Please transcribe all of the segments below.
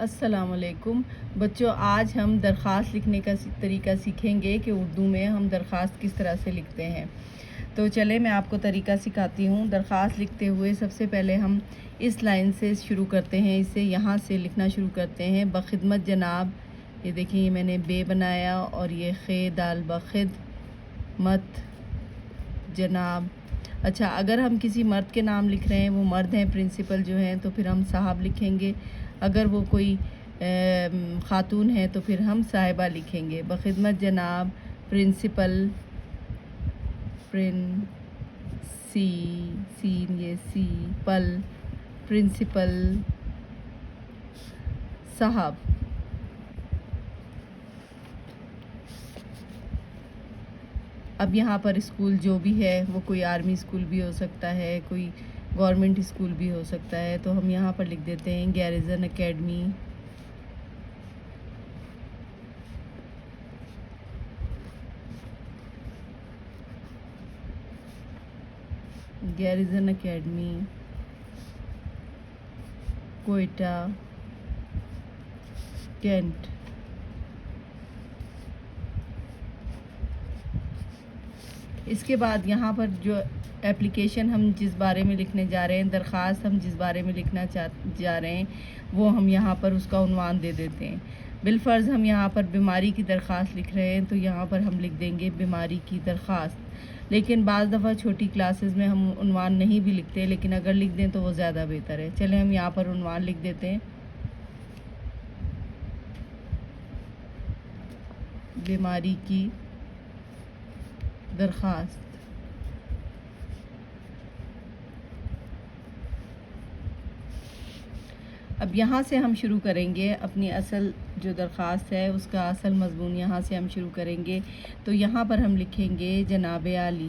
السلام علیکم بچوں، آج ہم درخواست لکھنے کا طریقہ سیکھیں گے کہ اردو میں ہم درخواست کس طرح سے لکھتے ہیں۔ تو چلیں میں آپ کو طریقہ سکھاتی ہوں۔ درخواست لکھتے ہوئے سب سے پہلے ہم اس لائن سے شروع کرتے ہیں، اسے یہاں سے لکھنا شروع کرتے ہیں۔ بخدمت جناب، یہ دیکھیں یہ میں نے بے بنایا اور یہ خے دال بخدمت جناب۔ اچھا، اگر ہم کسی مرد کے نام لکھ رہے ہیں، وہ مرد ہیں پرنسپل جو ہیں، تو پھر ہم صاحب لکھیں گے۔ اگر وہ کوئی خاتون ہے تو پھر ہم صاحبہ لکھیں گے۔ بخدمت جناب پرنسپل، پل پرنسپل صاحب۔ اب یہاں پر اسکول جو بھی ہے، وہ کوئی آرمی اسکول بھی ہو سکتا ہے، کوئی گورنمنٹ اسکول بھی ہو سکتا ہے، تو ہم یہاں پر لکھ دیتے ہیں Garrison Academy. Garrison Academy Quetta Cantt. اس کے بعد یہاں پر جو اپلیکیشن ہم جس بارے میں لکھنے جا رہے ہیں، درخواست ہم جس بارے میں لکھنا جا رہے ہیں، وہ ہم یہاں پر اس کا عنوان دے دیتے ہیں۔ بالفرض ہم یہاں پر بیماری کی درخواست لکھ رہے ہیں، تو یہاں پر ہم لکھ دیں گے بیماری کی درخواست۔ لیکن بعض دفعہ چھوٹی کلاسز میں ہم عنوان نہیں بھی لکھتے، لیکن اگر لکھ دیں تو وہ زیادہ بہتر ہے۔ چلیں ہم یہاں پر عنوان لکھ دیتے ہیں، بیماری کی درخواست۔ اب یہاں سے ہم شروع کریں گے اپنی اصل جو درخواست ہے، اس کا اصل مضمون یہاں سے ہم شروع کریں گے۔ تو یہاں پر ہم لکھیں گے جناب عالی۔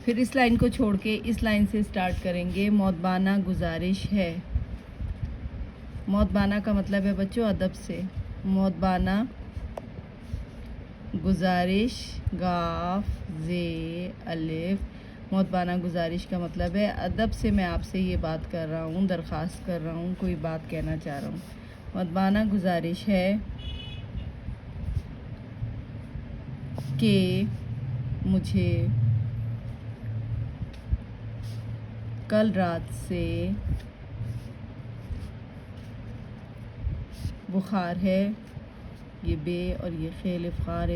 پھر اس لائن کو چھوڑ کے اس لائن سے سٹارٹ کریں گے، مؤدبانہ گزارش ہے۔ مؤدبانہ کا مطلب ہے بچوں ادب سے۔ مؤدبانہ گزارش، گاف زے الف۔ مؤدبانہ گزارش کا مطلب ہے ادب سے میں آپ سے یہ بات کر رہا ہوں، درخواست کر رہا ہوں، کوئی بات کہنا چاہ رہا ہوں۔ مؤدبانہ گزارش ہے کہ مجھے کل رات سے بخار ہے، یہ بے اور یہ خیل افخار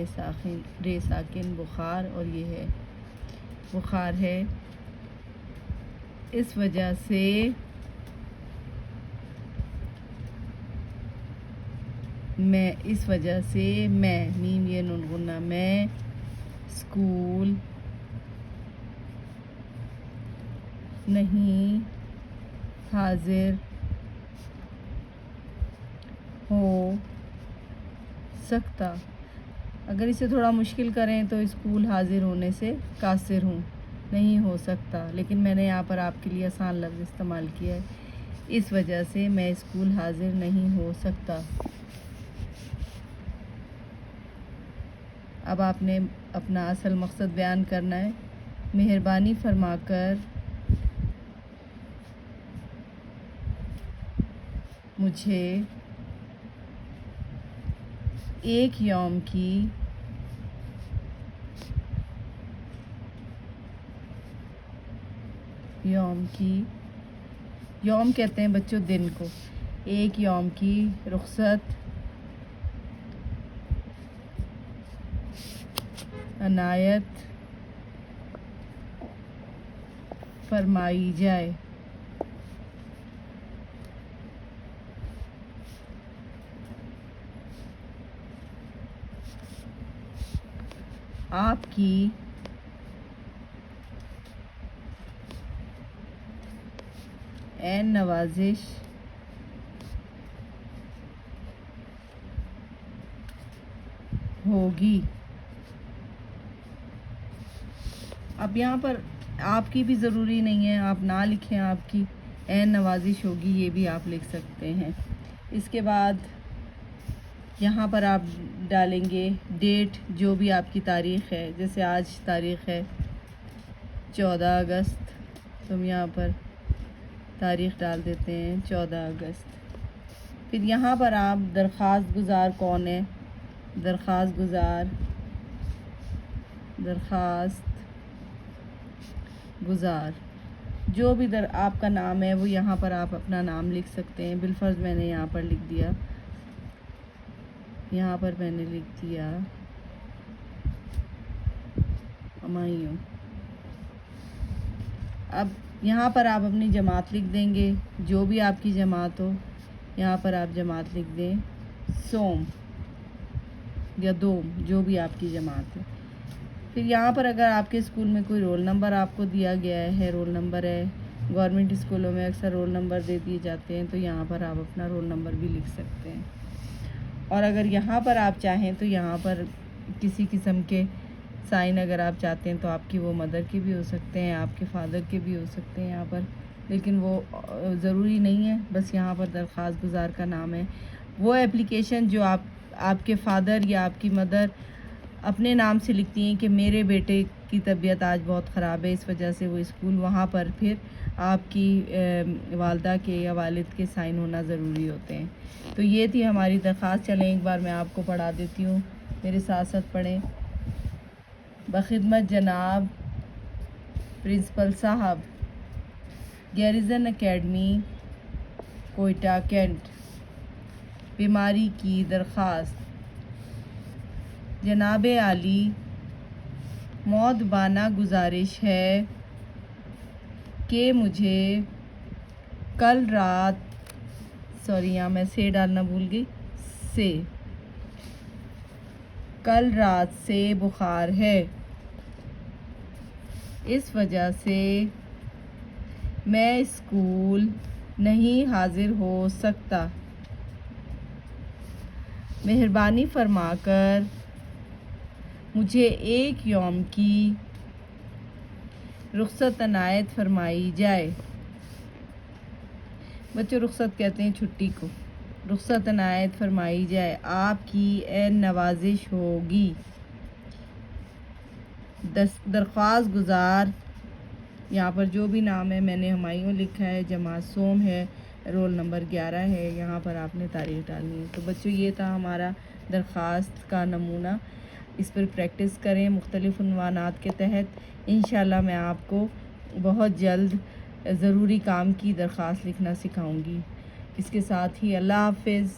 رے ساکن بخار، اور یہ ہے بخار ہے، اس وجہ سے میں میم یہ نون غنہ میں اسکول نہیں حاضر ہو سکتا۔ اگر اسے تھوڑا مشکل کریں تو اسکول حاضر ہونے سے قاصر ہوں، نہیں ہو سکتا، لیکن میں نے یہاں پر آپ کے لیے آسان لفظ استعمال کیا ہے، اس وجہ سے میں اسکول حاضر نہیں ہو سکتا۔ اب آپ نے اپنا اصل مقصد بیان کرنا ہے۔ مہربانی فرما کر مجھے ایک یوم کہتے ہیں بچوں دن کو، ایک یوم کی رخصت عنایت فرمائی جائے۔ آپ کی عین نوازش ہوگی۔ اب یہاں پر آپ کی بھی ضروری نہیں ہے، آپ نہ لکھیں، آپ کی عین نوازش ہوگی یہ بھی آپ لکھ سکتے ہیں۔ اس کے بعد یہاں پر آپ ڈالیں گے ڈیٹ، جو بھی آپ کی تاریخ ہے، جیسے آج تاریخ ہے 14 اگست، تو ہم یہاں پر تاریخ ڈال دیتے ہیں 14 اگست۔ پھر یہاں پر آپ درخواست گزار کون ہے، درخواست گزار جو بھی آپ کا نام ہے وہ یہاں پر آپ اپنا نام لکھ سکتے ہیں۔ بالفرض میں نے یہاں پر لکھ دیا، ہمایوں۔ اب یہاں پر آپ اپنی جماعت لکھ دیں گے، جو بھی آپ کی جماعت ہو یہاں پر آپ جماعت لکھ دیں، سوم یا دوم، جو بھی آپ کی جماعت ہے۔ پھر یہاں پر اگر آپ کے اسکول میں کوئی رول نمبر آپ کو دیا گیا ہے، رول نمبر ہے، گورنمنٹ اسکولوں میں اکثر رول نمبر دے دیے جاتے ہیں، تو یہاں پر آپ اپنا رول نمبر بھی لکھ سکتے ہیں۔ اور اگر یہاں پر آپ چاہیں تو یہاں پر کسی قسم کے سائن اگر آپ چاہتے ہیں تو آپ کی وہ مدر کے بھی ہو سکتے ہیں، آپ کے فادر کے بھی ہو سکتے ہیں یہاں پر، لیکن وہ ضروری نہیں ہے، بس یہاں پر درخواست گزار کا نام ہے۔ وہ اپلیکیشن جو آپ کے فادر یا آپ کی مدر اپنے نام سے لکھتی ہیں کہ میرے بیٹے کی طبیعت آج بہت خراب ہے اس وجہ سے وہ اسکول، وہاں پر پھر آپ کی والدہ کے یا والد کے سائن ہونا ضروری ہوتے ہیں۔ تو یہ تھی ہماری درخواست۔ چلیں ایک بار میں آپ کو پڑھا دیتی ہوں، میرے ساتھ ساتھ پڑھیں۔ بخدمت جناب پرنسپل صاحب، گیریزن اکیڈمی کوئٹہ کینٹ، بیماری کی درخواست۔ جناب عالی، مؤدبانہ گزارش ہے کہ مجھے کل رات یہاں میں سے ڈالنا بھول گئی، کل رات سے بخار ہے، اس وجہ سے میں اسکول نہیں حاضر ہو سکتا۔ مہربانی فرما کر مجھے 1 یوم کی رخصت عنایت فرمائی جائے۔ بچوں رخصت کہتے ہیں چھٹی کو، رخصت عنایت فرمائی جائے، آپ کی عین نوازش ہوگی۔ درخواست گزار، یہاں پر جو بھی نام ہے میں نے ہمایوں لکھا ہے، جماعت سوم ہے، رول نمبر 11 ہے، یہاں پر آپ نے تاریخ ڈالنی ہے۔ تو بچوں یہ تھا ہمارا درخواست کا نمونہ، اس پر پریکٹس کریں مختلف عنوانات کے تحت۔ انشاءاللہ میں آپ کو بہت جلد ضروری کام کی درخواست لکھنا سکھاؤں گی۔ اس کے ساتھ ہی اللہ حافظ۔